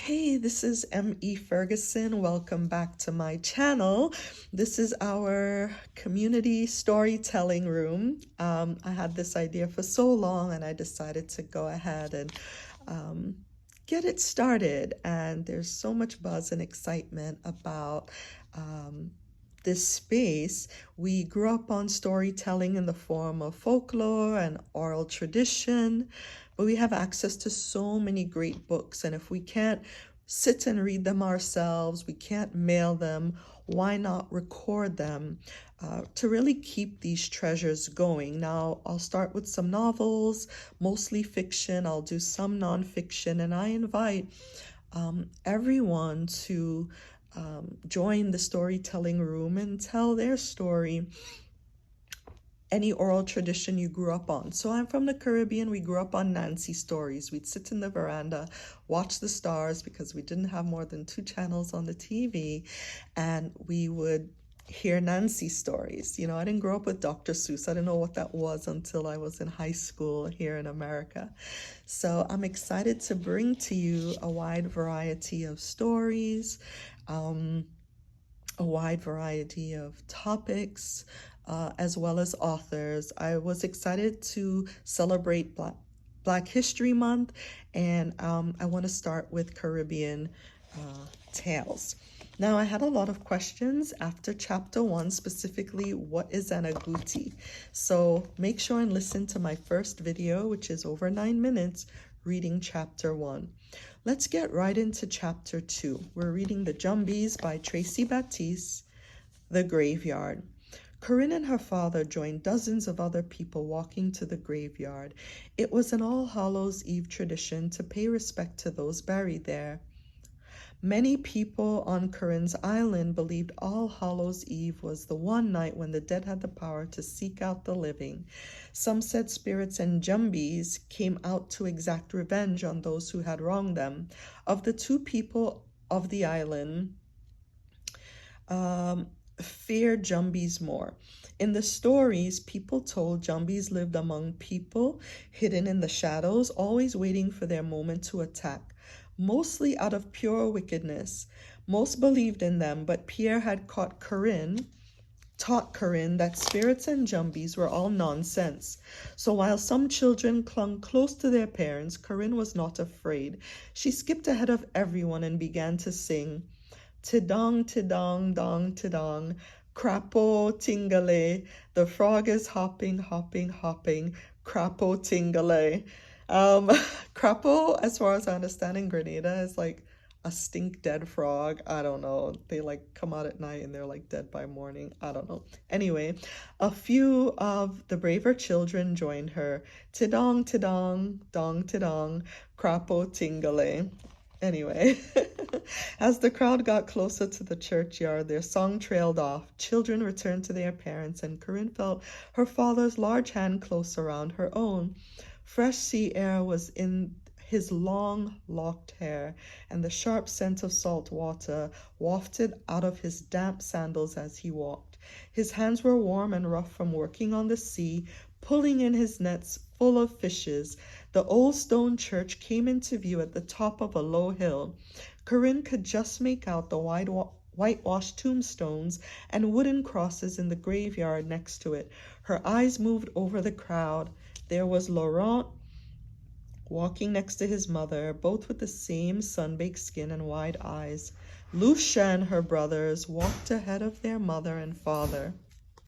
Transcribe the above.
Hey, this is M.E. Ferguson. Welcome back to my channel. This is our community storytelling room. I had this idea for so long and I decided to go ahead and get it started. And there's so much buzz and excitement about this space. We grew up on storytelling in the form of folklore and oral tradition, but we have access to so many great books. And if we can't sit and read them ourselves, we can't mail them, why not record them to really keep these treasures going? Now, I'll start with some novels, mostly fiction. I'll do some nonfiction, and I invite everyone to join the storytelling room and tell their story, any oral tradition you grew up on. So I'm from the Caribbean. We grew up on Nancy stories. We'd sit in the veranda, watch the stars because we didn't have more than 2 channels on the TV, and we would hear Nancy stories. You know, I didn't grow up with Dr. Seuss. I didn't know what that was until I was in high school here in America. So I'm excited to bring to you a wide variety of stories, a wide variety of topics, as well as authors. I was excited to celebrate Black History Month, and I want to start with Caribbean tales. Now, I had a lot of questions after chapter 1, specifically, what is an agouti? So make sure and listen to my first video, which is over 9 minutes, reading chapter 1. Let's get right into chapter 2. We're reading The Jumbies by Tracy Baptiste, The Graveyard. Corinne and her father joined dozens of other people walking to the graveyard. It was an All Hallows Eve tradition to pay respect to those buried there. Many people on Corinne's island believed All Hallows Eve was the one night when the dead had the power to seek out the living. Some said spirits and Jumbies came out to exact revenge on those who had wronged them. Of the 2 people of the island, feared Jumbies more. In the stories, people told Jumbies lived among people, hidden in the shadows, always waiting for their moment to attack, mostly out of pure wickedness. Most believed in them, but Pierre had taught Corinne that spirits and Jumbies were all nonsense. So while some children clung close to their parents, Corinne was not afraid. She skipped ahead of everyone and began to sing, "Tidong, tidong, dong, tidong, crapo tingale, the frog is hopping, hopping, hopping, crapo tingale." Crapo, as far as I understand in Grenada, is like a stink dead frog. I don't know. They like come out at night and they're like dead by morning. I don't know. Anyway, a few of the braver children joined her. Tidong, tidong, dong, tidong, crapo tingale. Anyway, as the crowd got closer to the churchyard, their song trailed off. Children returned to their parents, and Corinne felt her father's large hand close around her own. Fresh sea air was in his long, locked hair, and the sharp scent of salt water wafted out of his damp sandals as he walked. His hands were warm and rough from working on the sea, pulling in his nets full of fishes. The old stone church came into view at the top of a low hill. Corinne could just make out the whitewashed tombstones and wooden crosses in the graveyard next to it. Her eyes moved over the crowd. There was Laurent walking next to his mother, both with the same sun-baked skin and wide eyes. Lucia and her brothers walked ahead of their mother and father.